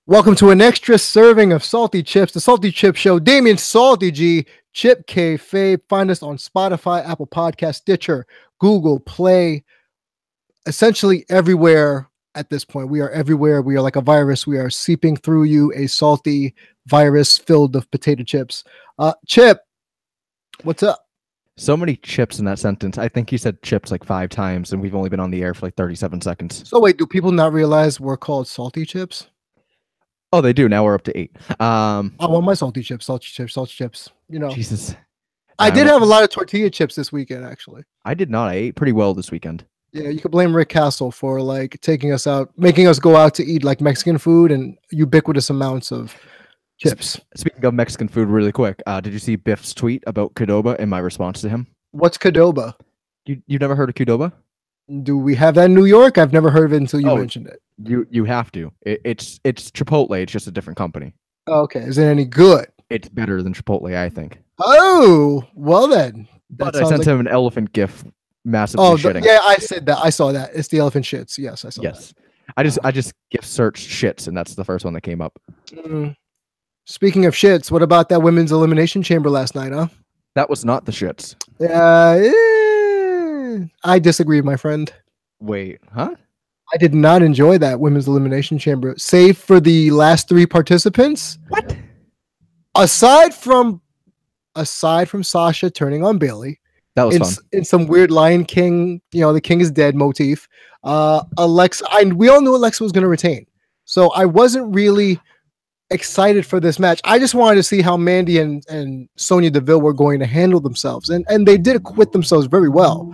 Welcome to an extra serving of Salty Chips, the Salty Chip Show. Damien Salty G, Chip K Fabe. Find us on Spotify, Apple Podcast, Stitcher, Google Play, essentially everywhere at this point. We are everywhere. We are like a virus. We are seeping through you, a salty virus filled with potato chips. Chip, what's up? So many chips in that sentence. I think you said chips like 5 times, and we've only been on the air for like 37 seconds. So wait, do people not realize we're called Salty Chips? Oh, they do. Now we're up to 8. I want my salty chips, salty chips, salty chips. You know, Jesus. I did have a lot of tortilla chips this weekend, actually. I did not. I ate pretty well this weekend. Yeah, you could blame Rick Castle for like taking us out, making us go out to eat like Mexican food and ubiquitous amounts of chips. Speaking of Mexican food, really quick, did you see Biff's tweet about Qdoba and my response to him? What's Qdoba? You've never heard of Qdoba? Do we have that in New York? I've never heard of it until you mentioned it. You have to. It's Chipotle. It's just a different company. Okay. Is it any good? It's better than Chipotle, I think. Oh, well then. But I sent him an elephant gif, massively shitting. Yeah, I said that. I saw that. It's the elephant shits. Yes, I saw that. I just gift searched shits, and that's the first one that came up. Speaking of shits, what about that women's elimination chamber last night, huh? That was not the shits. I disagree, my friend. Wait, huh? I did not enjoy that women's elimination chamber, save for the last 3 participants. What? Aside from Sasha turning on Bailey, that was fun. In some weird Lion King, the king is dead motif. Alexa, we all knew Alexa was going to retain, so I wasn't really excited for this match. I just wanted to see how Mandy and Sonya Deville were going to handle themselves, and they did acquit themselves very well.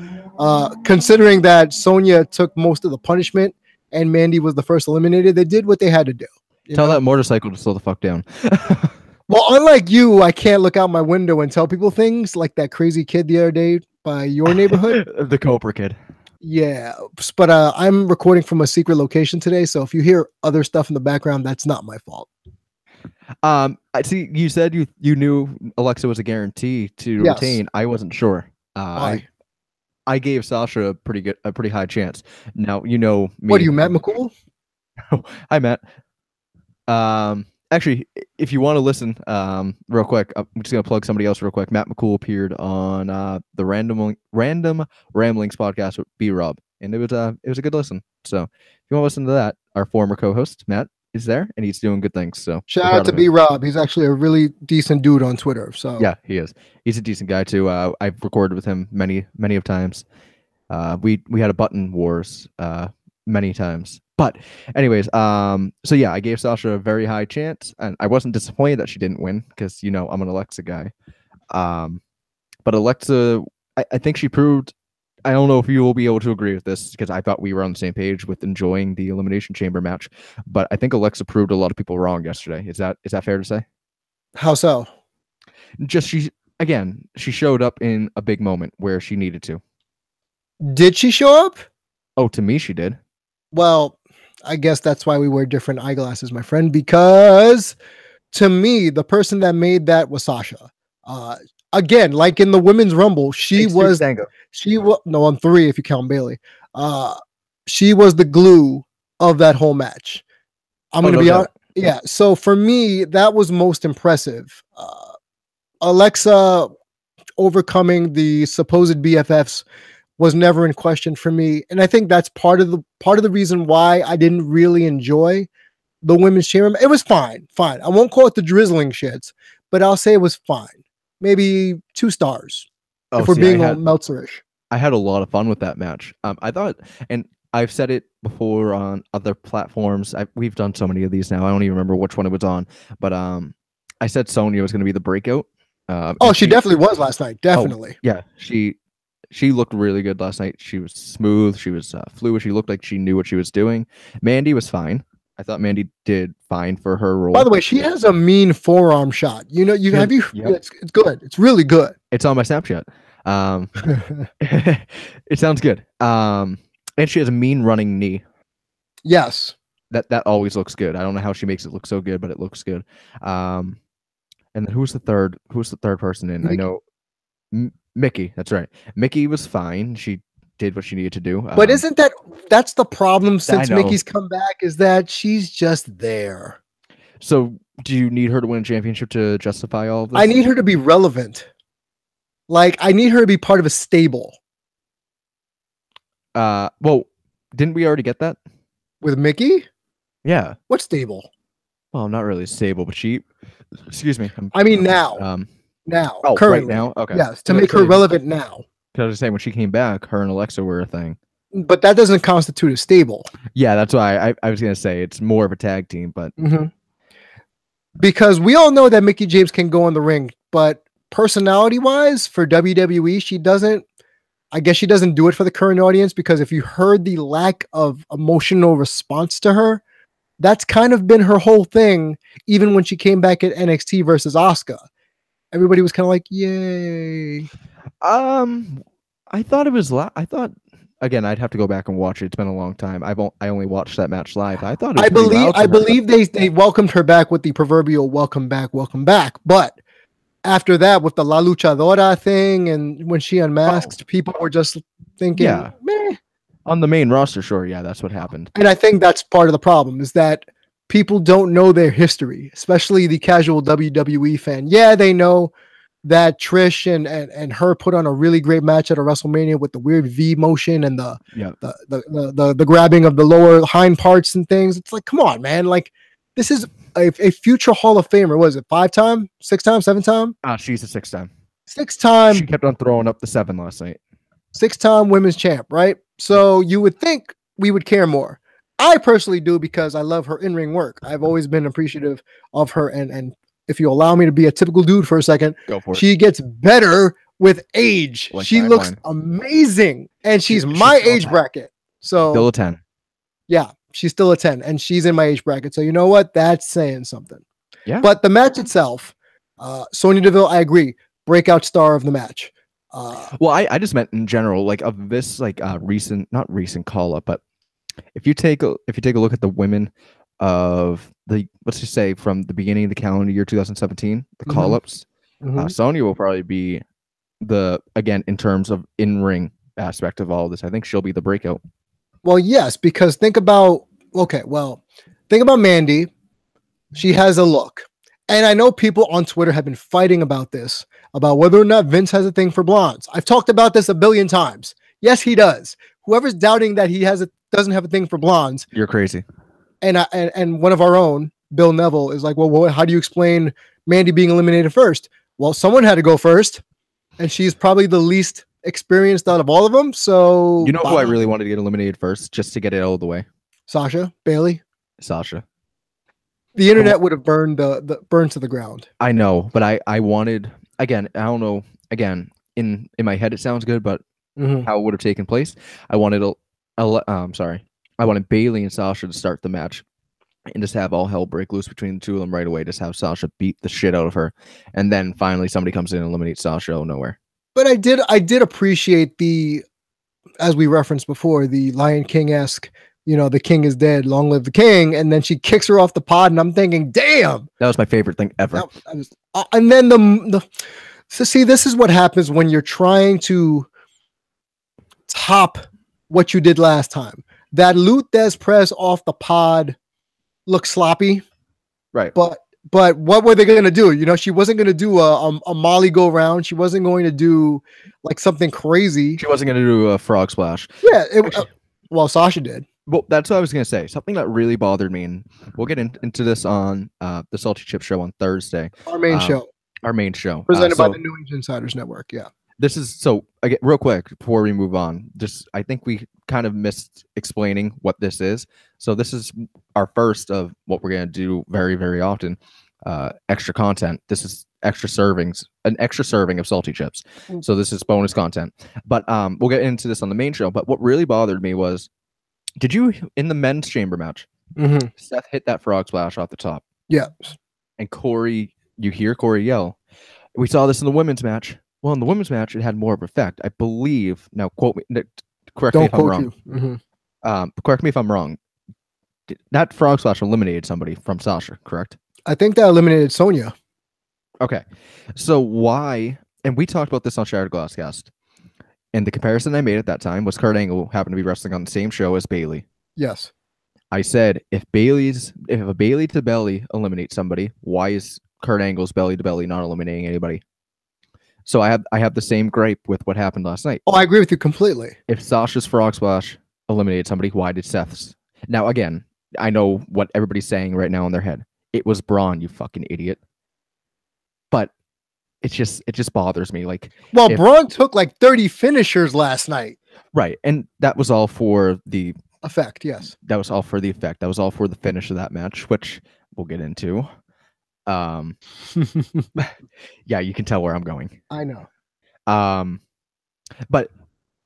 Considering that Sonya took most of the punishment and Mandy was the first eliminated, they did what they had to do. Tell that motorcycle to slow the fuck down. Well, unlike you, I can't look out my window and tell people things like that crazy kid the other day by your neighborhood. The Cobra kid. Yeah, but I'm recording from a secret location today, so if you hear other stuff in the background, that's not my fault. I see. You said you knew Alexa was a guarantee to retain. I wasn't sure. Why? I gave Sasha a pretty high chance. Now you know me. What are you, Matt McCool? Hi, Matt. Actually, if you want to listen, real quick, I'm just gonna plug somebody else real quick. Matt McCool appeared on the Random Ramblings podcast with B Rob, and it was a good listen. So if you want to listen to that, our former co-host Matt is there, and he's doing good things. So shout out to B Rob. He's actually a really decent dude on Twitter. So yeah, he is. He's a decent guy too. I've recorded with him many of times. We had a button wars many times. But anyways, so yeah, I gave Sasha a very high chance, and I wasn't disappointed that she didn't win because I'm an Alexa guy. But Alexa, I think she proved. I don't know if you will be able to agree with this because I thought we were on the same page with enjoying the Elimination Chamber match, but I think Alexa proved a lot of people wrong yesterday. Is that fair to say? How so? Just she showed up in a big moment where she needed to. Did she show up? Oh, to me, she did. Well, I guess that's why we wear different eyeglasses, my friend, because to me, the person that made that was Sasha. Again, like in the women's rumble, she was on 3 if you count Bailey. She was the glue of that whole match. I'm going to be honest. Yeah. So for me, that was most impressive. Alexa overcoming the supposed BFFs was never in question for me, and I think that's part of the reason why I didn't really enjoy the women's chamber. It was fine. I won't call it the drizzling shits, but I'll say it was fine. Maybe 2 stars if we're being all Meltzerish. I had a lot of fun with that match. I thought, and I've said it before on other platforms. We've done so many of these now. I don't even remember which one it was on, but I said Sonya was going to be the breakout. She definitely was last night. Definitely. Yeah, she looked really good last night. She was smooth. She was fluid. She looked like she knew what she was doing. Mandy was fine. I thought Mandy did fine for her role. By the way, she has a mean forearm shot. Yep. It's good. It's really good. It's on my Snapchat. It sounds good. And she has a mean running knee. Yes. That always looks good. I don't know how she makes it look so good, but it looks good. And then who's the third person in? Mickey. I know Mickey. That's right. Mickey was fine. She did what she needed to do. But that's the problem since Mickey's come back, is that she's just there. So do you need her to win a championship to justify all of this? I need her to be relevant. Like, I need her to be part of a stable. Well, didn't we already get that? With Mickey? Yeah. What stable? Well, not really stable, but she. Excuse me. I mean, now. Oh, currently. right now? Okay. Yes, to make her relevant now. Because I was saying when she came back, her and Alexa were a thing. But that doesn't constitute a stable. Yeah, that's why I was going to say it's more of a tag team, but. Because we all know that Mickey James can go in the ring, but personality-wise, for WWE, she doesn't. I guess she doesn't do it for the current audience, because if you heard the lack of emotional response to her, that's kind of been her whole thing. Even when she came back at NXT versus Asuka, everybody was kind of like, "Yay!" I thought it was. I thought again, I'd have to go back and watch it. It's been a long time. I only watched that match live. I thought. It was I believe they welcomed her back with the proverbial "welcome back, welcome back," but after that, with the La Luchadora thing, and when she unmasked, people were just thinking, meh. On the main roster, sure, yeah, that's what happened. And I think that's part of the problem, is that people don't know their history, especially the casual WWE fan. Yeah, they know that Trish and her put on a really great match at a WrestleMania with the weird V motion and the grabbing of the lower hind parts and things. It's like, come on, man! Like, this is a future Hall of Famer. Was it 5-time, 6-time, 7-time? She's a 6-time. 6-time. She kept on throwing up the 7 last night. 6-time women's champ, right? So you would think we would care more. I personally do, because I love her in-ring work. I've always been appreciative of her, and if you allow me to be a typical dude for a second, go for it. She gets better with age. Like she looks amazing, and she's my age bracket. So still a 10. Yeah, she's still a 10, and she's in my age bracket. So you know what? That's saying something. Yeah. But the match itself, Sonya Deville, I agree, breakout star of the match. Well, I just meant in general, like of this, like not recent call up, but if you take a look at the women of the, let's just say from the beginning of the calendar year 2017, the call ups, Sonya will probably be again in terms of in ring aspect of all of this. I think she'll be the breakout. Well, yes, because think about Mandy. She has a look. And I know people on Twitter have been fighting about this, about whether or not Vince has a thing for blondes. I've talked about this a billion times. Yes, he does. Whoever's doubting that he doesn't have a thing for blondes, you're crazy. And one of our own, Bill Neville, is like, well, how do you explain Mandy being eliminated first? Well, someone had to go first, and she's probably the least experienced out of all of them. So you know who I really wanted to get eliminated first, just to get it out of the way? Sasha, Bailey. Sasha. The internet would have burned burned to the ground. I know, but I wanted, again, I don't know, again, in my head it sounds good, but how it would have taken place, I wanted I wanted Bailey and Sasha to start the match and just have all hell break loose between the two of them right away. Just have Sasha beat the shit out of her, and then finally somebody comes in and eliminates Sasha out of nowhere. But I did appreciate as we referenced before, the Lion King-esque, the king is dead, long live the king, and then she kicks her off the pod, and I'm thinking, damn, that was my favorite thing ever. And then so see, this is what happens when you're trying to top what you did last time. That Lute Des press off the pod looked sloppy, right? But what were they going to do? She wasn't going to do a Molly go round. She wasn't going to do like something crazy. She wasn't going to do a frog splash. Yeah, well, Sasha did. Well, that's what I was going to say. Something that really bothered me, and we'll get into this on the Salty Chip show on Thursday. Our main show. Presented by the New Age Insiders Network, yeah. This is, so, again, real quick, before we move on, I think we kind of missed explaining what this is. So this is our first of what we're going to do very, very often, extra content. This is an extra serving of Salty Chips. So this is bonus content. But we'll get into this on the main show. But what really bothered me was, did you, in the men's chamber match, Seth hit that frog splash off the top? Yeah. And you hear Corey yell. We saw this in the women's match. Well, in the women's match, it had more of an effect. I believe, now quote me, correct me if I'm wrong. Correct me if I'm wrong. That frog splash eliminated somebody from Sasha, correct? I think that eliminated Sonya. Okay. So why, and we talked about this on Shattered Glass Cast, and the comparison I made at that time was Kurt Angle happened to be wrestling on the same show as Bailey. Yes. I said if a Bailey to belly eliminates somebody, why is Kurt Angle's belly to belly not eliminating anybody? So I have the same gripe with what happened last night. Oh, I agree with you completely. If Sasha's frog splash eliminated somebody, why did Seth's? Now again, I know what everybody's saying right now in their head. It was Braun, you fucking idiot. But it just bothers me. Like, well, Braun took like 30 finishers last night. Right, and that was all for the effect. Yes, that was all for the effect. That was all for the finish of that match, which we'll get into. Yeah, you can tell where I'm going. I know. But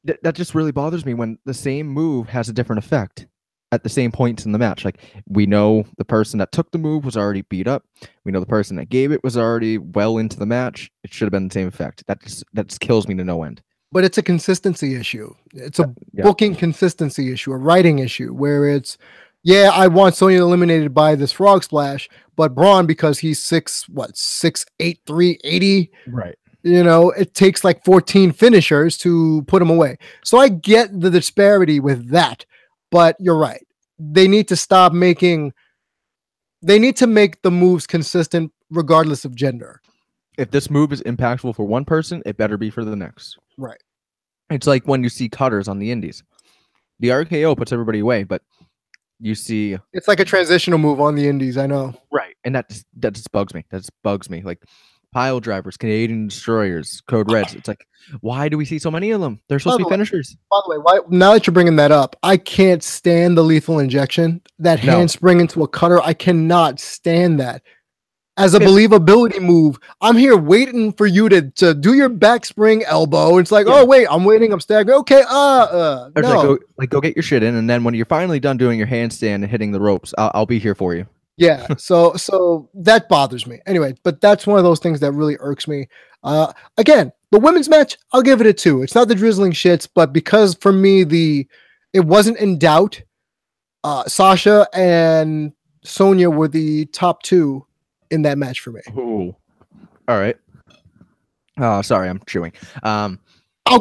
that just really bothers me when the same move has a different effect at the same points in the match. Like, we know the person that took the move was already beat up. We know the person that gave it was already well into the match. It should have been the same effect. That just kills me to no end. But it's a consistency issue. It's a booking consistency issue, a writing issue, where it's, yeah, I want Sonya eliminated by this frog splash, but Braun, because he's 6'8", 380, right? You know, it takes like 14 finishers to put him away. So I get the disparity with that, but you're right. They need to stop making. They need to make the moves consistent regardless of gender. If this move is impactful for one person, it better be for the next. Right. It's like when you see cutters on the indies. The RKO puts everybody away, but you see... It's like a transitional move on the indies, I know. Right, and that just bugs me. That just bugs me. Like, pile drivers, Canadian destroyers, code reds. It's like, why do we see so many of them? They're supposed to be finishers. By the way, now that you're bringing that up, I can't stand the lethal injection. That handspring into a cutter, I cannot stand that. As a believability move, I'm here waiting for you to do your back spring elbow. It's like, oh wait, I'm waiting, I'm staggering. Okay, no. Like, go get your shit in, and then when you're finally done doing your handstand and hitting the ropes, I'll be here for you. Yeah, so that bothers me. Anyway, but that's one of those things that really irks me. Again, the women's match, I'll give it a 2. It's not the drizzling shits, but because for me it wasn't in doubt. Sasha and Sonya were the top 2 in that match for me. Ooh. All right. Oh, sorry, I'm chewing. I'll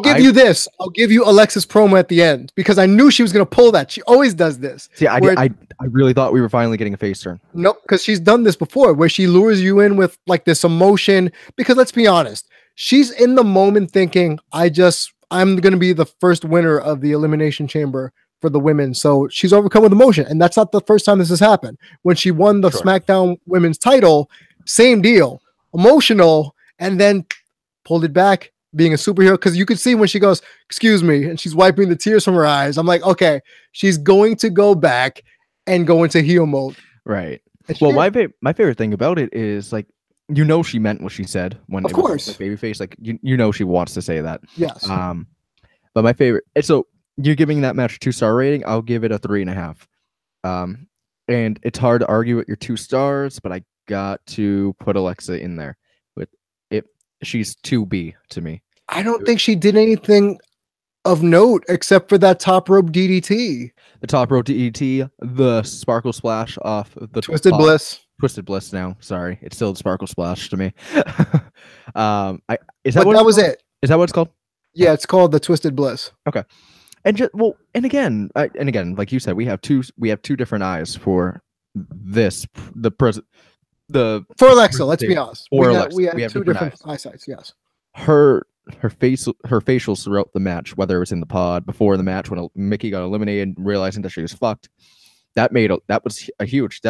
give you this. I'll give you Alexa's promo at the end because I knew she was going to pull that. She always does this. See, I really thought we were finally getting a face turn. Nope, because she's done this before where she lures you in with like this emotion. Because let's be honest, she's in the moment thinking, I'm going to be the first winner of the Elimination Chamber for the women. So she's overcome with emotion. And that's not the first time this has happened. When she won the SmackDown women's title, same deal. Emotional, and then pulled it back, being a superhero. Because you could see when she goes, excuse me, and she's wiping the tears from her eyes. I'm like, okay, she's going to go back and go into heel mode. Right. Well, my favorite thing about it is, like, you know, she meant what she said when of course was babyface. Like, you know, she wants to say that. Yes. But my favorite, so you're giving that match a 2-star rating. I'll give it a 3.5. And it's hard to argue with your 2 stars, but I got to put Alexa in there. With it, she's 2B to me. I don't think she did anything of note except for that top rope DDT. The top rope DDT, the sparkle splash off the Twisted Bliss. Twisted Bliss now. Sorry. It's still the sparkle splash to me. Is that what it's called? Yeah, it's called the Twisted Bliss. Okay. And again, like you said, we have two different eyes for this. For Alexa, let's be honest. We have two different eyesights. Yes. Her facials throughout the match, whether it was in the pod, before the match when Mickey got eliminated, realizing that she was fucked, that was a huge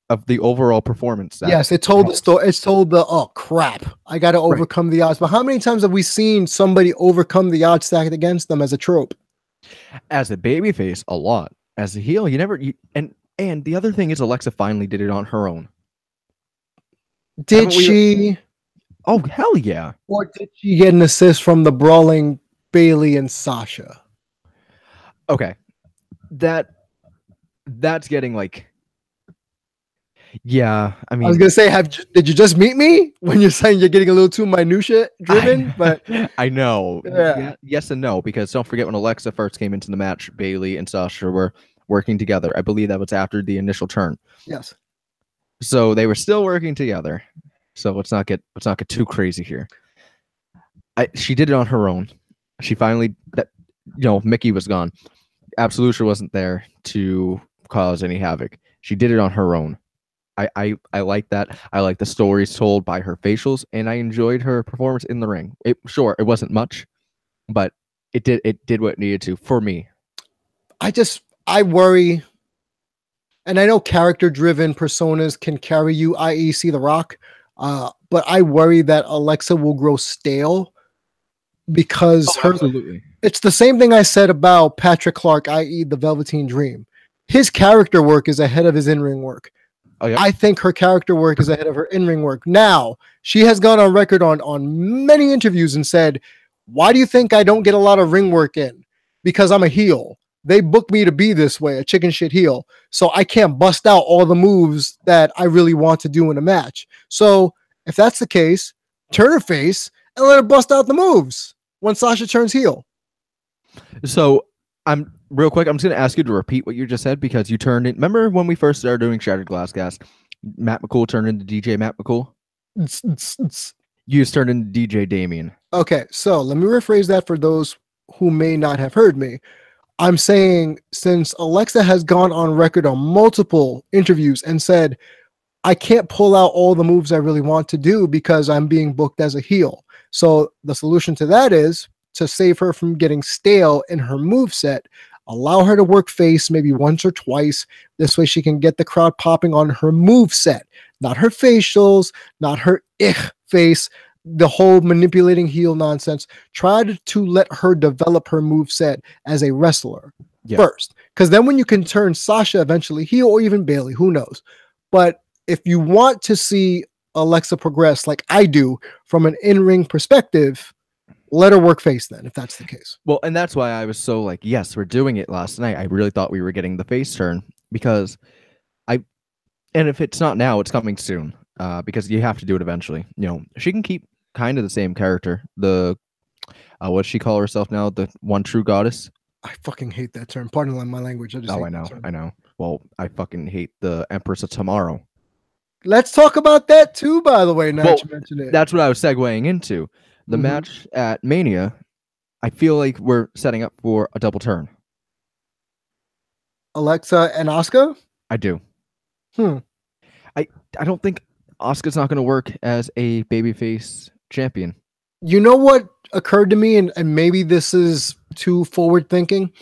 of the overall performance. Yes, it told the story. It's told oh crap, I got to overcome the odds. But how many times have we seen somebody overcome the odds stacked against them as a trope? As a babyface, a lot. As a heel, and the other thing is, Alexa finally did it on her own. Did she? Oh, hell yeah. Or did she get an assist from the brawling Bailey and Sasha? Okay. That's getting like... Yeah, I mean... I was going to say, did you just meet me? When you're saying you're getting a little too minutia driven? But I know. Yeah. Yes and no, because don't forget when Alexa first came into the match, Bailey and Sasha were working together. I believe that was after the initial turn. Yes. So they were still working together. So let's not get too crazy here. She did it on her own. She finally Mickey was gone. Absolution wasn't there to cause any havoc. She did it on her own. I like that. I like the stories told by her facials, and I enjoyed her performance in the ring. It wasn't much, but it did what it needed to for me. I worry, and I know character-driven personas can carry you, i.e., see The Rock, but I worry that Alexa will grow stale because Absolutely. It's the same thing I said about Patrick Clark, i.e., the Velveteen Dream. His character work is ahead of his in-ring work. Oh, yeah. I think her character work is ahead of her in-ring work. Now, she has gone on record on many interviews and said, why do you think I don't get a lot of ring work in? Because I'm a heel. They book me to be this way, a chicken shit heel. So I can't bust out all the moves that I really want to do in a match. So if that's the case, turn her face and let her bust out the moves when Sasha turns heel. So I'm real quick. I'm just going to ask you to repeat what you just said because you turned it. Remember when we first started doing Shattered Glass Gas? Matt McCool turned into DJ Matt McCool. You just turned into DJ Damien. Okay, so let me rephrase that for those who may not have heard me. I'm saying since Alexa has gone on record on multiple interviews and said, I can't pull out all the moves I really want to do because I'm being booked as a heel. So the solution to that is to save her from getting stale in her moveset, allow her to work face maybe once or twice. This way she can get the crowd popping on her moveset, not her facials, not her face, the whole manipulating heel nonsense. Try to let her develop her moveset as a wrestler first. Because then when you can turn Sasha eventually heel or even Bailey, who knows? But if you want to see Alexa progress like I do from an in-ring perspective, let her work face then, if that's the case. Well, and that's why I was so like, yes, we're doing it last night. I really thought we were getting the face turn because and if it's not now, it's coming soon because you have to do it eventually. You know, she can keep kind of the same character. The, what does she call herself now? The one true goddess? I fucking hate that term. Pardon my language. I know. Well, I fucking hate the Empress of Tomorrow. Let's talk about that too, by the way, now that you mentioned it. That's what I was segueing into. The match at Mania, I feel like we're setting up for a double turn. Alexa and Asuka? I do. I don't think Asuka's not going to work as a babyface champion. You know what occurred to me, and maybe this is too forward thinking?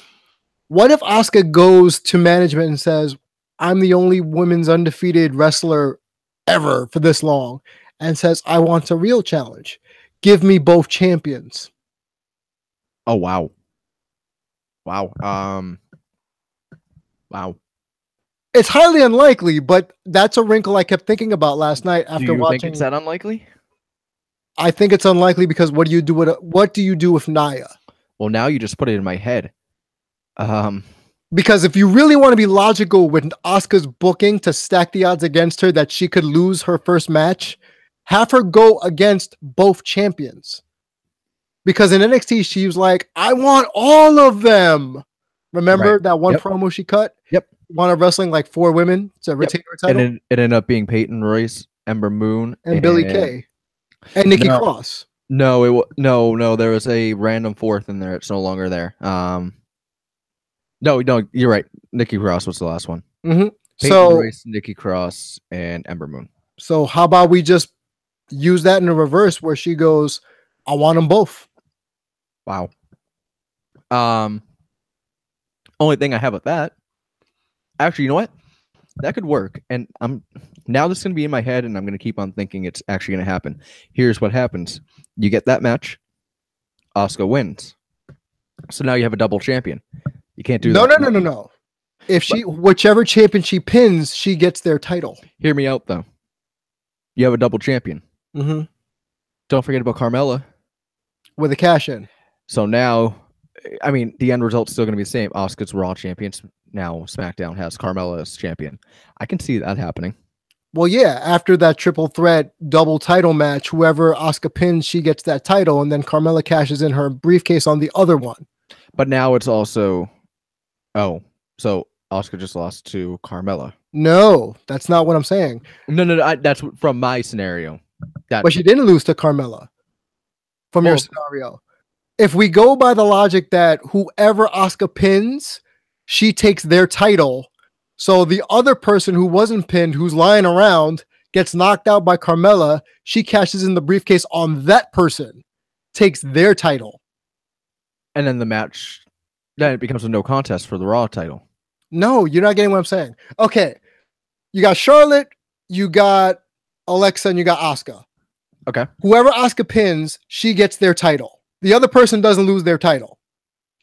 What if Asuka goes to management and says, I'm the only women's undefeated wrestler ever for this long, and says, I want a real challenge. Give me both champions. Oh, wow. Wow. Wow. It's highly unlikely, but that's a wrinkle I kept thinking about last night after watching. Think it's that unlikely? I think it's unlikely because what do you do with Nia? Well, now you just put it in my head. Because if you really want to be logical with Asuka's booking to stack the odds against her that she could lose her first match, have her go against both champions. Because in NXT, she was like, I want all of them. Remember that one promo she cut? Yep. Wanted wrestling like 4 women to retain her title? And it ended up being Peyton Royce, Ember Moon, and Billie Kay. And Nikki Cross. No, no. There was a random 4th in there. It's no longer there. No, you're right. Nikki Cross was the last one. Peyton Royce, Nikki Cross, and Ember Moon. So how about we just use that in the reverse where she goes, I want them both. Wow. Only thing I have with that, actually, you know what? That could work. And now this is going to be in my head, and I'm going to keep on thinking it's actually going to happen. Here's what happens. You get that match. Asuka wins. So now you have a double champion. You can't do that. No. If whichever champion she pins, she gets their title. Hear me out, though. You have a double champion. Don't forget about Carmella. With a cash in. So now, I mean, the end result's still going to be the same. Asuka's Raw champion. Now SmackDown has Carmella as champion. I can see that happening. Well, yeah, after that triple threat double title match, whoever Asuka pins, she gets that title, and then Carmella cashes in her briefcase on the other one. But now it's also, so Asuka just lost to Carmella. No, that's not what I'm saying. No, that's from my scenario. But she didn't lose to Carmella from your scenario. If we go by the logic that whoever Asuka pins, she takes their title, So the other person who wasn't pinned, who's lying around, gets knocked out by Carmella. She cashes in the briefcase on that person, takes their title. And then the match, then it becomes a no contest for the Raw title. No, you're not getting what I'm saying. Okay. You got Charlotte, you got Alexa, and you got Asuka. Okay. Whoever Asuka pins, she gets their title. The other person doesn't lose their title.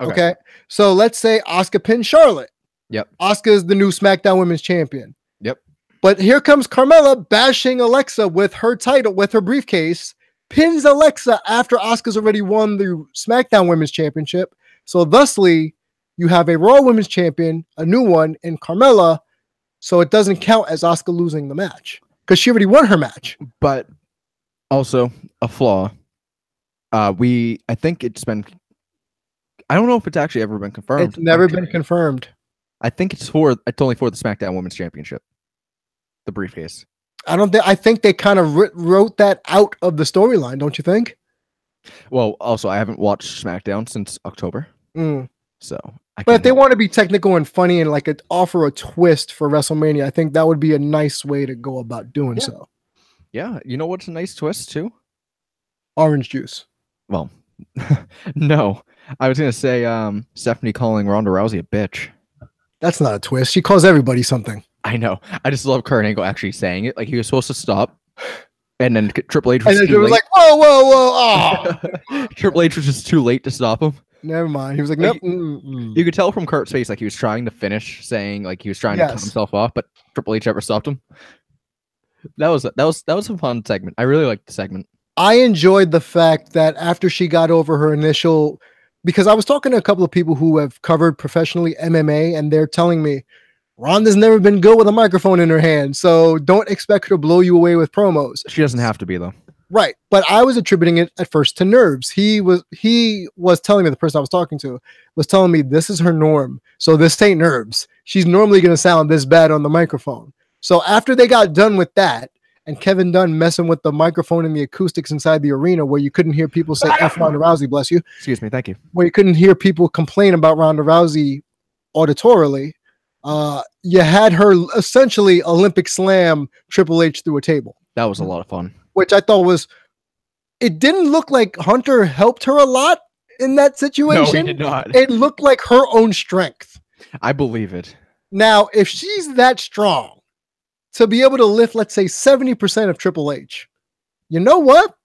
Okay. So let's say Asuka pins Charlotte. Yep. Asuka is the new SmackDown Women's Champion. Yep. But here comes Carmella bashing Alexa with her title, with her briefcase, pins Alexa after Asuka's already won the SmackDown Women's Championship. So thusly, you have a Raw Women's Champion, a new one, in Carmella. So it doesn't count as Asuka losing the match because she already won her match. But also a flaw. I think it's been. I don't know if it's actually ever been confirmed. It's never been confirmed. I think it's only for the SmackDown Women's Championship. The briefcase. I think they kind of wrote that out of the storyline, don't you think? Well, also I haven't watched SmackDown since October. So but if they want to be technical and funny and like offer a twist for WrestleMania, I think that would be a nice way to go about doing so. Yeah, you know what's a nice twist too? Orange juice. Well, no. I was gonna say Stephanie calling Ronda Rousey a bitch. That's not a twist. She calls everybody something. I know. I just love Kurt Angle actually saying it. Like he was supposed to stop, and then Triple H was and then too was late. like, whoa, whoa, whoa! Oh, Triple H was just too late to stop him. Never mind. He was like, nope. You could tell from Kurt's face, like he was trying to finish, saying like he was trying to cut himself off, but Triple H never stopped him. That was a fun segment. I really liked the segment. I enjoyed the fact that after she got over her initial, because I was talking to a couple of people who have covered professionally MMA, and they're telling me Ronda's never been good with a microphone in her hand, so don't expect her to blow you away with promos. She doesn't have to be though. Right. But I was attributing it at first to nerves. He was telling me, the person I was talking to was telling me this is her norm. So this ain't nerves. She's normally going to sound this bad on the microphone. So after they got done with that and Kevin Dunn messing with the microphone and the acoustics inside the arena where you couldn't hear people say F Ronda Rousey, bless you. Excuse me. Thank you. Where you couldn't hear people complain about Ronda Rousey auditorily. You had her essentially Olympic slam Triple H through a table. That was a lot of fun. Which I thought it didn't look like Hunter helped her a lot in that situation. No, he did not. It looked like her own strength. I believe it. Now, if she's that strong to be able to lift, let's say 70% of Triple H, you know what?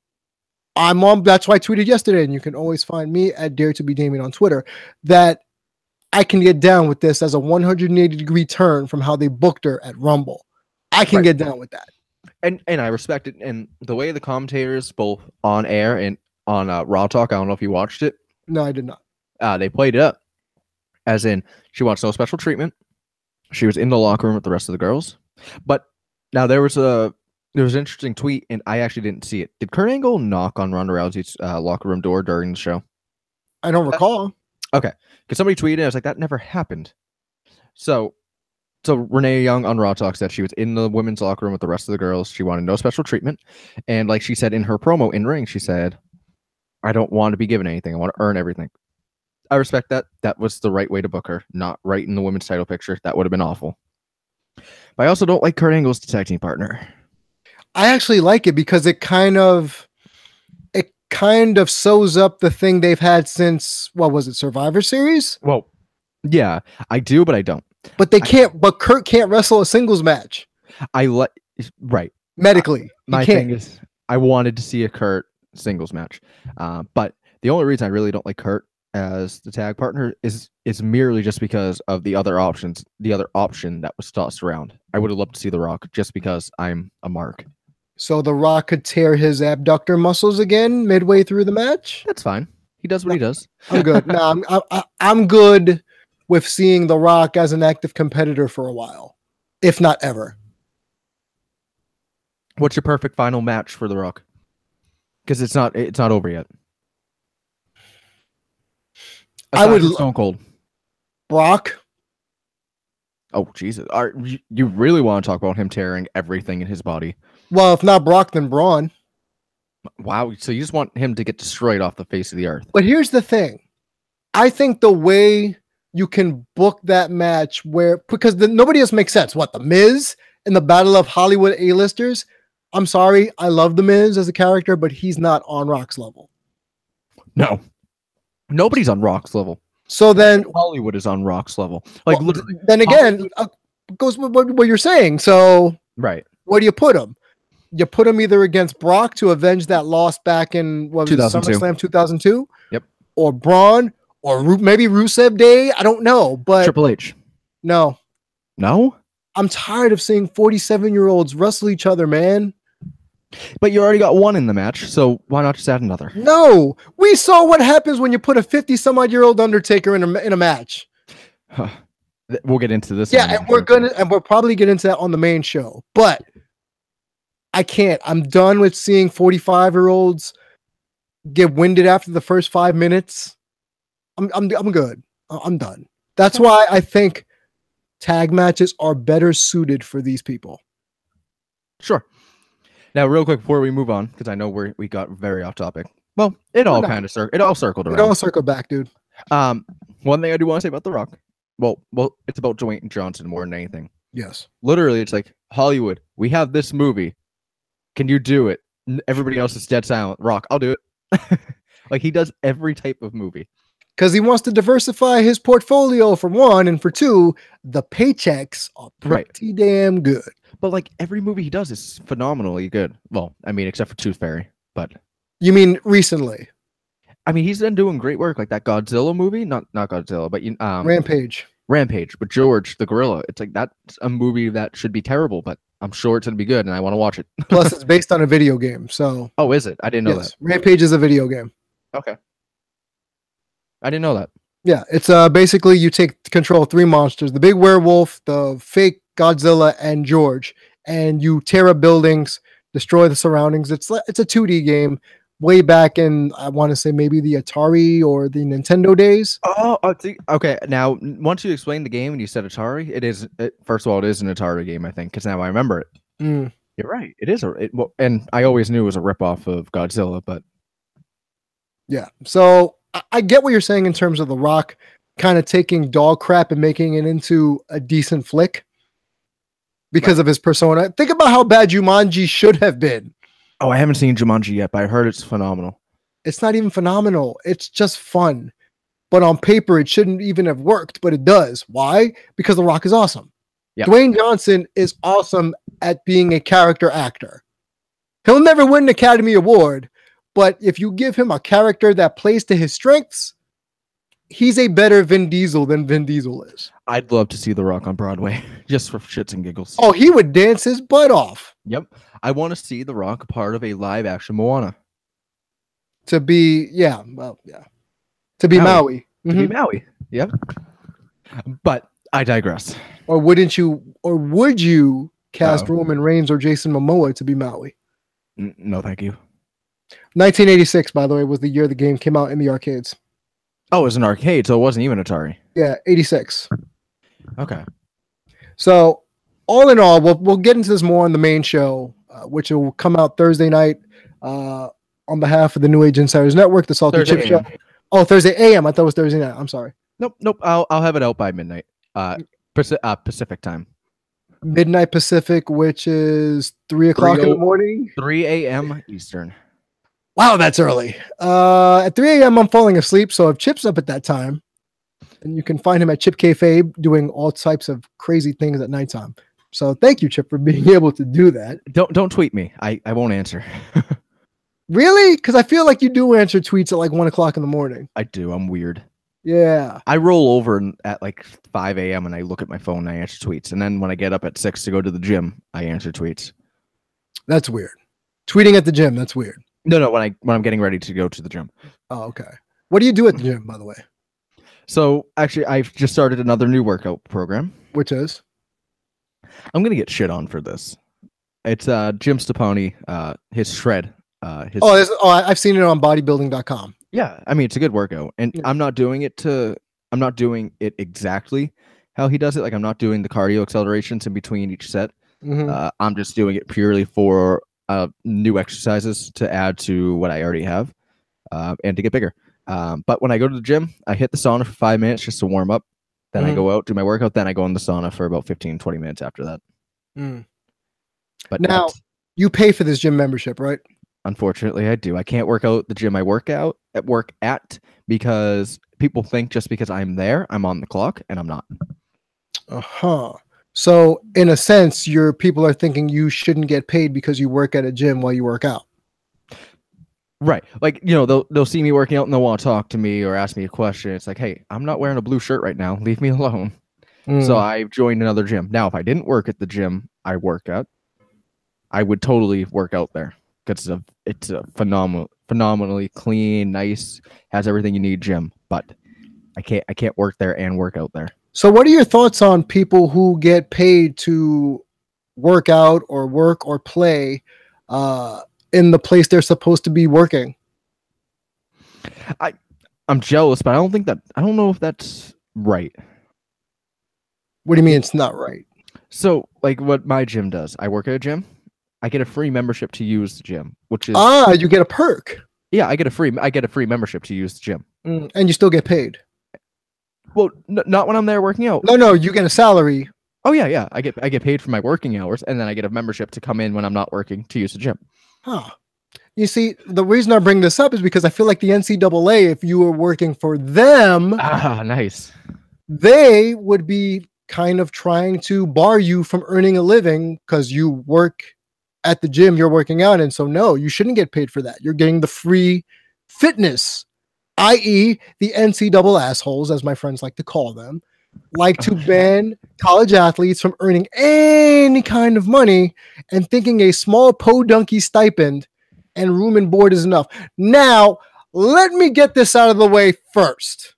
That's why I tweeted yesterday, and you can always find me at Dare to Be Damien on Twitter, that I can get down with this as a 180-degree turn from how they booked her at Rumble. I can get down with that. And I respect it. And the way the commentators, both on air and on Raw Talk, I don't know if you watched it. No, I did not. They played it up as in she wants no special treatment. She was in the locker room with the rest of the girls. But now there was an interesting tweet, and I actually didn't see it. Did Kurt Angle knock on Ronda Rousey's locker room door during the show? I don't recall. Okay. Because somebody tweeted, I was like, that never happened. So Renee Young on Raw Talk said she was in the women's locker room with the rest of the girls. She wanted no special treatment. And like she said in her promo in ring, she said, I don't want to be given anything. I want to earn everything. I respect that. That was the right way to book her. Not right in the women's title picture. That would have been awful. But I also don't like Kurt Angle's tag team partner. I actually like it because it kind of sews up the thing they've had since, what was it, Survivor Series? Well, yeah, I do, but I don't. But but Kurt can't wrestle a singles match. Right. Medically. My thing is, I wanted to see a Kurt singles match. But the only reason I really don't like Kurt as the tag partner is merely just because of the other options, the other option that was tossed around. I would have loved to see The Rock just because I'm a mark. So The Rock could tear his abductor muscles again midway through the match? That's fine. He does what he does. I'm good. No, I'm good with seeing The Rock as an active competitor for a while, if not ever. What's your perfect final match for The Rock? Because it's not over yet. I would Stone Cold. Brock. Oh Jesus! You really want to talk about him tearing everything in his body? Well, if not Brock, then Braun. Wow! So you just want him to get destroyed off the face of the earth? But here's the thing: I think the way you can book that match where, because nobody else makes sense. What, the Miz in the Battle of Hollywood A-listers? I'm sorry, I love the Miz as a character, but he's not on Rock's level. No, nobody's on Rock's level. So then Hollywood is on Rock's level. Like, well, then again, goes with what you're saying. So right, where do you put him? You put him either against Brock to avenge that loss back in what was it, SummerSlam 2002. Yep. Or Braun, or maybe Rusev Day. I don't know, but Triple H. No. I'm tired of seeing 47-year-olds wrestle each other, man. But you already got one in the match, so why not just add another? No, we saw what happens when you put a 50-some-odd-year-old Undertaker in a match. We'll get into this. Yeah, and we'll probably get into that on the main show. But I can't. I'm done with seeing 45-year-olds get winded after the first 5 minutes. I'm good. I'm done. That's why I think tag matches are better suited for these people. Sure. Now, real quick before we move on, because I know we got very off topic. Well, it all circled around. It all circled back, dude. One thing I do want to say about The Rock. Well, it's about Dwayne Johnson more than anything. Yes. Literally, it's like, Hollywood, we have this movie. Can you do it? Everybody else is dead silent. Rock, I'll do it. Like, he does every type of movie. Because he wants to diversify his portfolio, for one, and for two, the paychecks are pretty damn good. But like every movie he does is phenomenally good. Well, I mean, except for Tooth Fairy. But you mean recently? I mean, he's been doing great work, like that Godzilla movie. Not Godzilla, but Rampage. Rampage with George the Gorilla. It's like that's a movie that should be terrible, but I'm sure it's gonna be good, and I want to watch it. Plus, it's based on a video game. So. Oh, is it? I didn't know that. Rampage is a video game. Okay. I didn't know that. Yeah, it's basically you take control of 3 monsters: the big werewolf, the fake Godzilla, and George, and you tear up buildings, destroy the surroundings. It's a 2D game, way back in, I want to say maybe the Atari or the Nintendo days. Oh, okay. Now, once you explained the game and you said Atari, first of all, it is an Atari game, I think, because now I remember it. You're right. It is and I always knew it was a ripoff of Godzilla, but yeah. So I get what you're saying in terms of The Rock kind of taking dog crap and making it into a decent flick because of his persona. Think about how bad Jumanji should have been. Oh, I haven't seen Jumanji yet, but I heard it's phenomenal. It's not even phenomenal. It's just fun. But on paper, it shouldn't even have worked, but it does. Why? Because The Rock is awesome. Yep. Dwayne Johnson is awesome at being a character actor. He'll never win an Academy Award, but if you give him a character that plays to his strengths, he's a better Vin Diesel than Vin Diesel is. I'd love to see The Rock on Broadway, just for shits and giggles. Oh, he would dance his butt off. Yep. I want to see The Rock part of a live-action Moana. To be, To be Maui. To be Maui. Yep. But I digress. Or would you cast Roman Reigns or Jason Momoa to be Maui? No, thank you. 1986, by the way, was the year the game came out in the arcades. Oh, it was an arcade, so it wasn't even Atari. Yeah, 86. Okay. So, all in all, we'll get into this more on the main show, which will come out Thursday night on behalf of the New Age Insiders Network, the Salty Chip Show. Oh, Thursday AM. I thought it was Thursday night. I'm sorry. Nope. I'll have it out by midnight. Pacific time. Midnight Pacific, which is 3 o'clock in the morning. 3 a.m. Eastern. Wow, that's early. At 3 a.m., I'm falling asleep. So if Chip's up at that time, and you can find him at Chip Kayfabe doing all types of crazy things at nighttime. So thank you, Chip, for being able to do that. Don't tweet me. I won't answer. Really? Because I feel like you do answer tweets at like 1 o'clock in the morning. I do. I'm weird. Yeah. I roll over at like 5 a.m. and I look at my phone and I answer tweets. And then when I get up at 6 to go to the gym, I answer tweets. That's weird. Tweeting at the gym, that's weird. No, when I'm getting ready to go to the gym. Oh, okay. What do you do at the gym, by the way? So actually, I've just started another new workout program. Which is? I'm gonna get shit on for this. It's Jim Stepani, his shred. I've seen it on bodybuilding.com. Yeah, I mean it's a good workout, and yeah. I'm not doing it exactly how he does it. Like I'm not doing the cardio accelerations in between each set. Mm-hmm. I'm just doing it purely for new exercises to add to what I already have, and to get bigger. But when I go to the gym, I hit the sauna for 5 minutes just to warm up. Then I go out, do my workout, then I go in the sauna for about 15, 20 minutes after that. But now you pay for this gym membership, right? Unfortunately, I do. I can't work out the gym I work at because people think just because I'm there, I'm on the clock, and I'm not. So in a sense, your people are thinking you shouldn't get paid because you work at a gym while you work out. Right. Like, you know, they'll see me working out and they'll want to talk to me or ask me a question. It's like, hey, I'm not wearing a blue shirt right now. Leave me alone. So I've joined another gym. Now, if I didn't work at the gym I work at, I would totally work out there because it's a phenomenally clean, nice, has everything you need gym. But I can't work there and work out there. So what are your thoughts on people who get paid to work out or work or play in the place they're supposed to be working? I'm jealous, but I don't know if that's right. What do you mean it's not right? So, like what my gym does, I work at a gym. I get a free membership to use the gym, which is you get a perk. Yeah, I get a free membership to use the gym. And you still get paid. Well, not when I'm there working out. No, you get a salary. Oh yeah. I get paid for my working hours, and then I get a membership to come in when I'm not working to use the gym. You see, the reason I bring this up is because I feel like the NCAA, if you were working for them, nice, they would be kind of trying to bar you from earning a living because you work at the gym you're working out. And so, no, you shouldn't get paid for that. You're getting the free fitness, i.e. the NCAA assholes, as my friends like to call them, like to ban college athletes from earning any kind of money and thinking a small podunky stipend and room and board is enough. Now, let me get this out of the way first.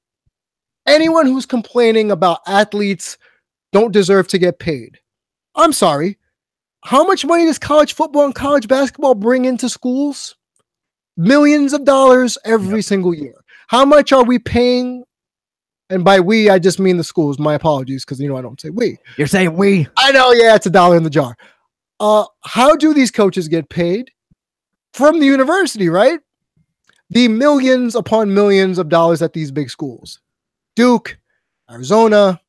Anyone who's complaining about athletes don't deserve to get paid, I'm sorry. How much money does college football and college basketball bring into schools? Millions of dollars every single year. How much are we paying? And by we, I just mean the schools. My apologies, because I don't say we. You're saying we. I know, yeah, it's $1 in the jar. How do these coaches get paid? From the university, right? The millions upon millions of dollars at these big schools. Duke, Arizona,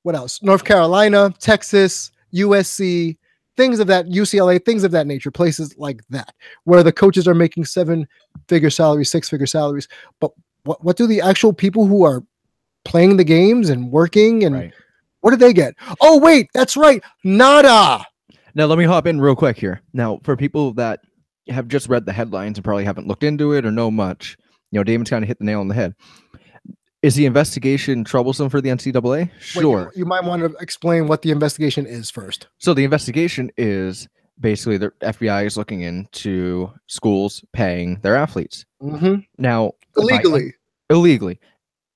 what else? North Carolina, Texas, USC, things of that, UCLA, things of that nature, places like that, where the coaches are making 7-figure salaries, 6-figure salaries. But what do the actual people who are playing the games and working and what do they get? Oh, wait, that's right. Nada. Now, let me hop in real quick here. Now, for people that have just read the headlines and probably haven't looked into it or know much, Damon's kind of hit the nail on the head. Is the investigation troublesome for the NCAA? Sure. Wait, you might want to explain what the investigation is first. So the investigation is basically the FBI is looking into schools paying their athletes. Now, illegally.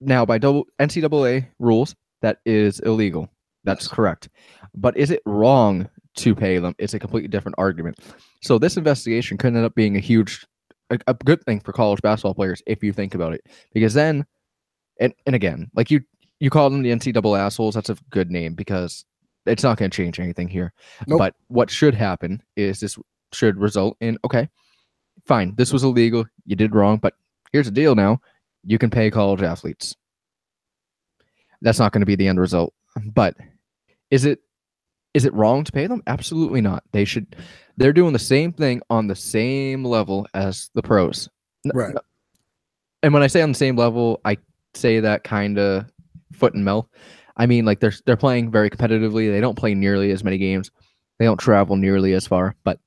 Now, by NCAA rules, that is illegal. That's correct. But is it wrong to pay them? It's a completely different argument. So this investigation could end up being a good thing for college basketball players if you think about it, because then. And again, like you call them the NCAA assholes, that's a good name because it's not going to change anything here. Nope. But what should happen is this should result in, okay, fine, this was illegal, you did wrong, but here's the deal now, you can pay college athletes. That's not going to be the end result. But is it wrong to pay them? Absolutely not. They're doing the same thing on the same level as the pros. Right. And when I say on the same level, I say that kind of foot and mouth. I mean, like they're playing very competitively. They don't play nearly as many games. They don't travel nearly as far, but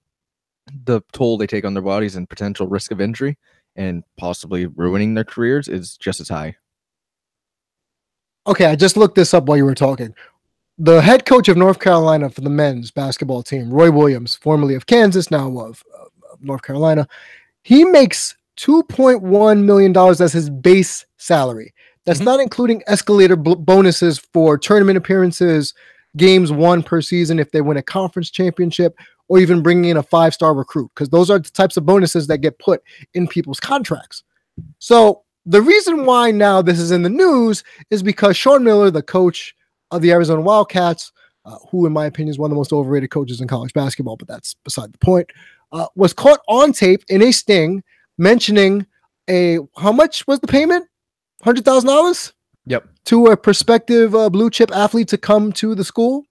the toll they take on their bodies and potential risk of injury and possibly ruining their careers is just as high. Okay, I just looked this up while you were talking. The head coach of North Carolina for the men's basketball team, Roy Williams, formerly of Kansas, now of North Carolina, he makes $2.1 million as his base salary. That's not including escalator bonuses for tournament appearances, games won per season if they win a conference championship, or even bringing in a 5-star recruit, because those are the types of bonuses that get put in people's contracts. So the reason why now this is in the news is because Sean Miller, the coach of the Arizona Wildcats, who in my opinion is one of the most overrated coaches in college basketball, but that's beside the point, was caught on tape in a sting mentioning how much was the payment? $100,000? Yep. to a prospective blue chip athlete to come to the school.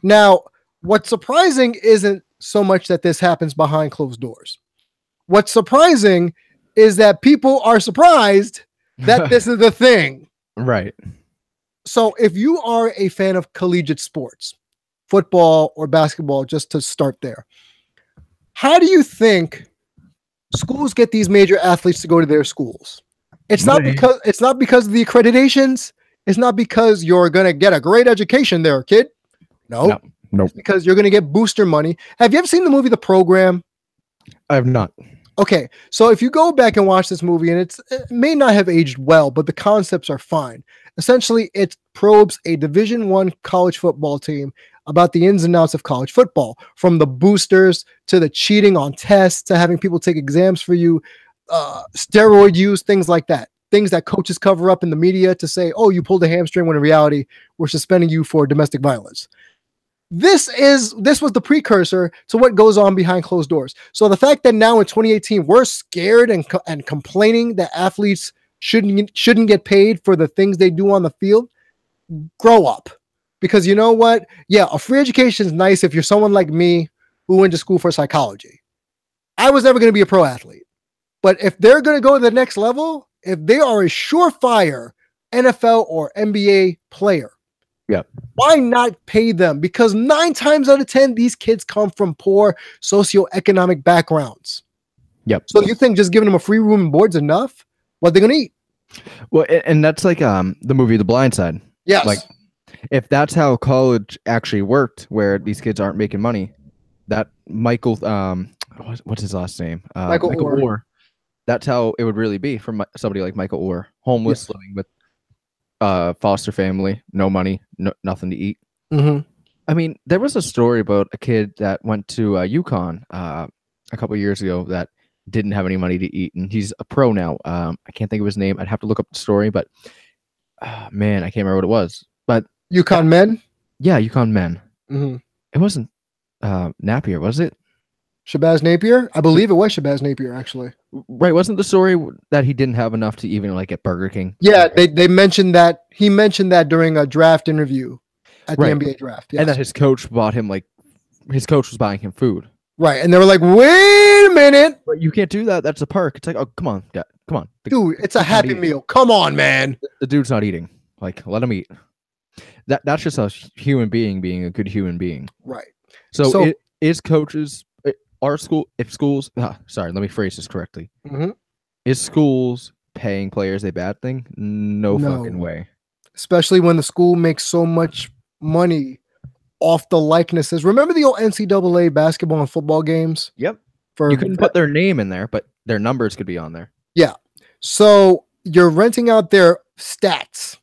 Now, what's surprising isn't so much that this happens behind closed doors. What's surprising is that people are surprised that this is the thing. Right. So if you are a fan of collegiate sports, football or basketball, just to start there, how do you think schools get these major athletes to go to their schools? It's not because of the accreditations. It's not because you're going to get a great education there, kid. No. It's because you're going to get booster money. Have you ever seen the movie The Program? I have not. Okay, so if you go back and watch this movie, and it may not have aged well, but the concepts are fine. Essentially, it probes a Division I college football team about the ins and outs of college football, from the boosters to the cheating on tests to having people take exams for you, steroid use, things like that. Things that coaches cover up in the media to say, oh, you pulled a hamstring, when in reality, we're suspending you for domestic violence. This was the precursor to what goes on behind closed doors. So the fact that now in 2018 we're scared and complaining that athletes shouldn't get paid for the things they do on the field, grow up. Because you know what? Yeah, a free education is nice if you're someone like me who went to school for psychology. I was never going to be a pro athlete. But if they're going to go to the next level, if they are a surefire NFL or NBA player, yeah, why not pay them? Because 9 times out of 10, these kids come from poor socioeconomic backgrounds. Yep. So you think just giving them a free room and board's enough? What they're gonna eat? Well, and that's like the movie The Blind Side. Yes. Like, if that's how college actually worked, where these kids aren't making money, that Michael, what's his last name? Michael Orr. That's how it would really be for somebody like Michael Orr, homeless, Yes. living with foster family, no money, nothing to eat. Mm-hmm. I mean, there was a story about a kid that went to UConn a couple of years ago that didn't have any money to eat, and he's a pro now. I can't think of his name. I'd have to look up the story, but man, I can't remember what it was. But UConn men? Yeah, UConn men. Mm-hmm. It wasn't Napier, was it? Shabazz Napier? I believe it was Shabazz Napier, actually. Right, wasn't the story that he didn't have enough to even like get Burger King? Yeah, they mentioned that. He mentioned that during a draft interview at the NBA draft. Yes. And that his coach bought him, like, his coach was buying him food. Right, and they were like, wait a minute. But you can't do that. That's a park. It's like, oh, come on. Come on. Dude, it's a Happy Meal. Come on, man. The dude's not eating. Like, let him eat. That's just a human being being a good human being. Right. So it is coaches, our school, if schools, sorry, let me phrase this correctly. Mm-hmm. Is schools paying players a bad thing? No fucking way. Especially when the school makes so much money off the likenesses. Remember the old NCAA basketball and football games? Yep. You couldn't put their name in there, but their numbers could be on there. Yeah. So you're renting out their stats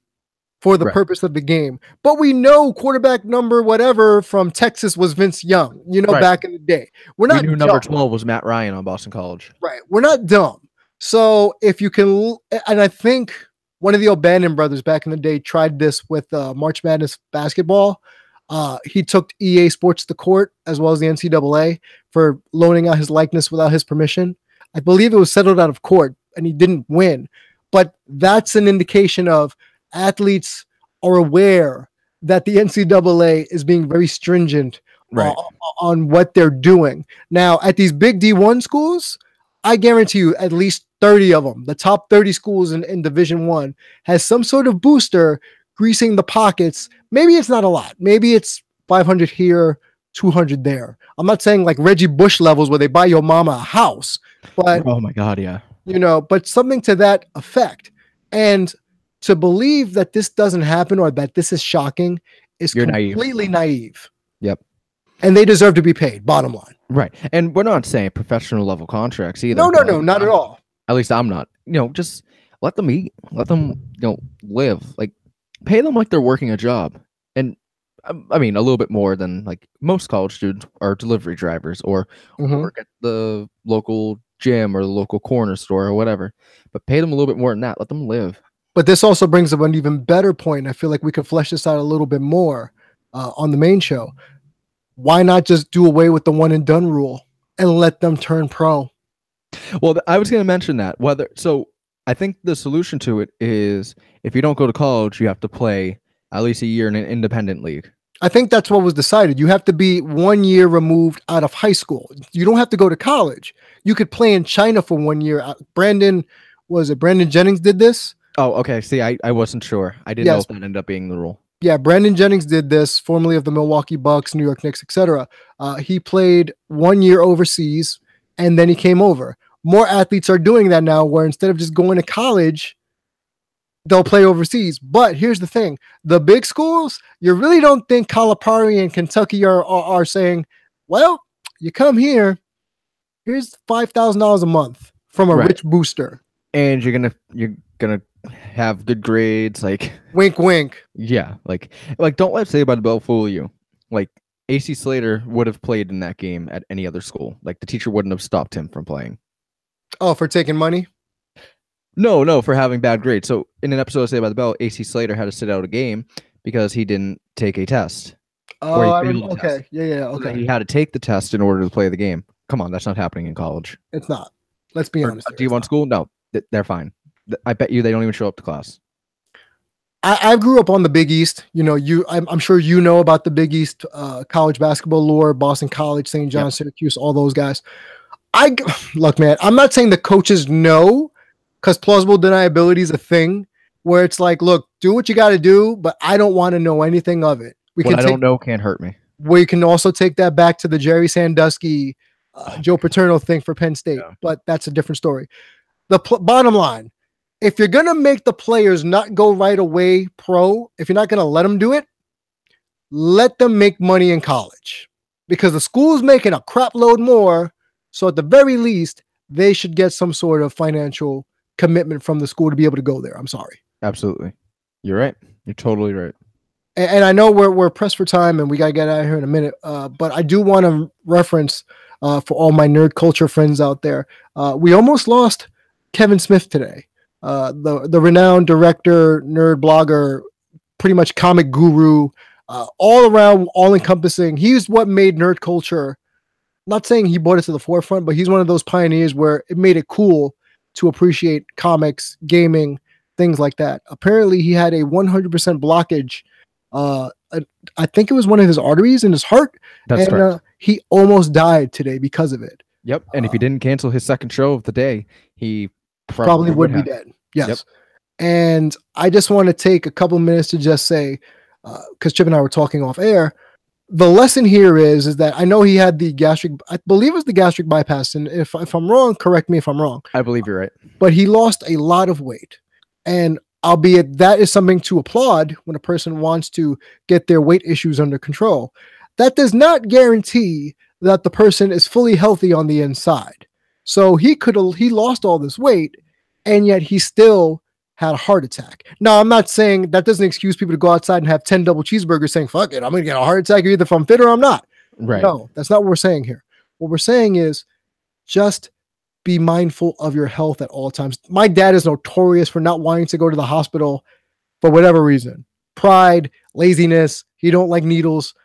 for the purpose of the game. But we know quarterback number whatever from Texas was Vince Young, back in the day. We knew number 12 was Matt Ryan on Boston College. Right. We're not dumb. So if you can, and I think one of the O'Bannon brothers back in the day tried this with March Madness basketball. He took EA Sports to court as well as the NCAA for loaning out his likeness without his permission. I believe it was settled out of court and he didn't win. But that's an indication of athletes are aware that the NCAA is being very stringent on what they're doing. Now, at these big D1 schools, I guarantee you at least 30 of them, the top 30 schools in Division I, has some sort of booster greasing the pockets. Maybe it's not a lot. Maybe it's 500 here, 200 there. I'm not saying like Reggie Bush levels where they buy your mama a house, but oh my God, yeah. But something to that effect. And to believe that this doesn't happen or that this is shocking is completely naive. Yep. And they deserve to be paid, bottom line. Right. And we're not saying professional level contracts either. No, not at all. At least I'm not. Just let them eat. Let them, live. Like, pay them like they're working a job. And I mean, a little bit more than like most college students are delivery drivers or work at the local gym or the local corner store or whatever. But pay them a little bit more than that. Let them live. But this also brings up an even better point. I feel like we could flesh this out a little bit more on the main show. Why not just do away with the one and done rule and let them turn pro? Well, I was going to mention that. I think the solution to it is if you don't go to college, you have to play at least a year in an independent league. I think that's what was decided. You have to be 1 year removed out of high school. You don't have to go to college. You could play in China for 1 year. Brandon Jennings did this? Oh, okay. See, I wasn't sure. I didn't know Yes. if that ended up being the rule. Yeah, Brandon Jennings did this, formerly of the Milwaukee Bucks, New York Knicks, etc. He played 1 year overseas, and then he came over. More athletes are doing that now, where instead of just going to college, they'll play overseas. But here's the thing: the big schools, you really don't think Calipari and Kentucky are saying, "Well, you come here, here's $5,000 a month from a Right. rich booster." And you're gonna have good grades, like Wink, wink. yeah, like don't let Saved by the Bell fool you. Like AC Slater would have played in that game at any other school. Like the teacher wouldn't have stopped him from playing. Oh, for taking money? No, for having bad grades. So in an episode of Saved by the Bell, AC Slater had to sit out a game because he didn't take a test. Or he Oh, failed the test. okay. Yeah, So okay. he had to take the test in order to play the game. Come on, that's not happening in college. It's not. Let's be Or honest. a D1 school? No, they're fine. I bet you they don't even show up to class. I grew up on the Big East. You know, I'm sure you know about the Big East college basketball lore, Boston College, St. John's, Syracuse, all those guys. Look, man, I'm not saying the coaches know, because plausible deniability is a thing where it's like, look, do what you got to do, but I don't want to know anything of it. What I don't know can't hurt me. We can also take that back to the Jerry Sandusky, Joe Paterno thing for Penn State, but that's a different story. The bottom line, if you're going to make the players not go right away pro, if you're not going to let them do it, let them make money in college, because the school's making a crap load more. So at the very least, they should get some sort of financial commitment from the school to be able to go there. I'm sorry. Absolutely. You're right. You're totally right. And I know we're pressed for time and we got to get out of here in a minute. But I do want to reference for all my nerd culture friends out there. We almost lost Kevin Smith today. The renowned director, nerd blogger, pretty much comic guru, all around, all encompassing. He's what made nerd culture. Not saying he brought it to the forefront, but he's one of those pioneers where it made it cool to appreciate comics, gaming, things like that. Apparently, he had a 100% blockage. I think it was one of his arteries in his heart. That's correct. He almost died today because of it. Yep. And if he didn't cancel his second show of the day, he probably would be dead. Yes. Yep. And I just want to take a couple minutes to just say, because Chip and I were talking off air, the lesson here is that I know he had the I believe it was the gastric bypass. And if I'm wrong, correct me if I'm wrong. I believe you're right. But he lost a lot of weight. And albeit that is something to applaud when a person wants to get their weight issues under control, that does not guarantee that the person is fully healthy on the inside. So he lost all this weight, and yet he still had a heart attack. Now, I'm not saying that doesn't excuse people to go outside and have 10 double cheeseburgers saying, fuck it, I'm going to get a heart attack either if I'm fit or I'm not. Right. No, that's not what we're saying here. What we're saying is just be mindful of your health at all times. My dad is notorious for not wanting to go to the hospital for whatever reason. Pride, laziness, he don't like needles.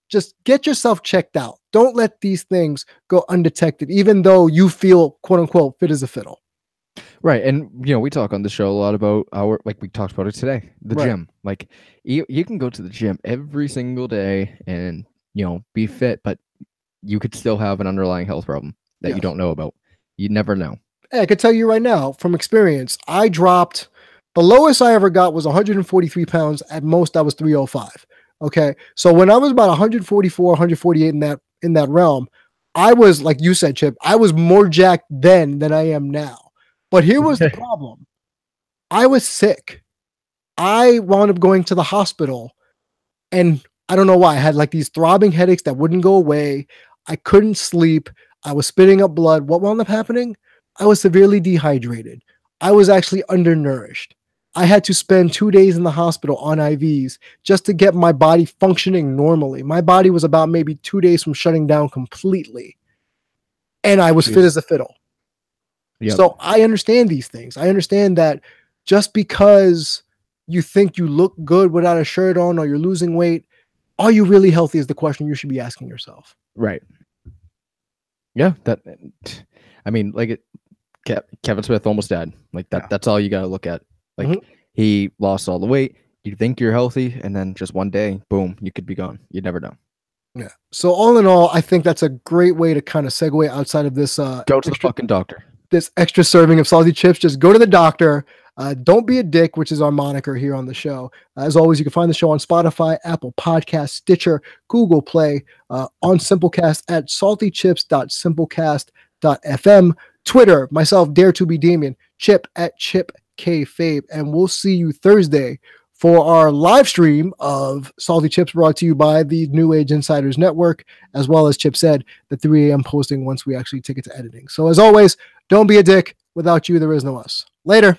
Just get yourself checked out. Don't let these things go undetected, even though you feel, quote unquote, fit as a fiddle. Right. And, we talk on the show a lot about we talked about it today, the gym. Like, you can go to the gym every single day and, be fit, but you could still have an underlying health problem that you don't know about. You never know. Hey, I could tell you right now from experience, I dropped, the lowest I ever got was 143 pounds. At most, I was 305. Okay. So when I was about 144, 148 in that realm, I was, like you said, Chip, I was more jacked then than I am now. But here was the problem. I was sick. I wound up going to the hospital, and I don't know why. I had like these throbbing headaches that wouldn't go away. I couldn't sleep. I was spitting up blood. What wound up happening? I was severely dehydrated. I was actually undernourished. I had to spend 2 days in the hospital on IVs just to get my body functioning normally. My body was about maybe 2 days from shutting down completely. And I was fit as a fiddle. Yep. So I understand these things. I understand that just because you think you look good without a shirt on or you're losing weight, are you really healthy is the question you should be asking yourself. Right. Yeah. Kevin Smith almost died. Like that. Yeah. That's all you got to look at. Like Mhm. he lost all the weight. You think you're healthy, and then just one day, boom, you could be gone. You never know. Yeah. So all in all, I think that's a great way to kind of segue outside of this Go to the fucking doctor. this extra serving of salty chips. Just go to the doctor. Don't be a dick, which is our moniker here on the show. As always, you can find the show on Spotify, Apple Podcasts, Stitcher, Google Play, on Simplecast at saltychips.simplecast.fm. Twitter, myself, Dare to be Damien, Chip at Chip K Fabe, and we'll see you Thursday for our live stream of Salty Chips, brought to you by the New Age Insiders Network, as well as Chip said, the 3 a.m. posting once we actually take it to editing. So as always, don't be a dick. Without you, there is no us. Later.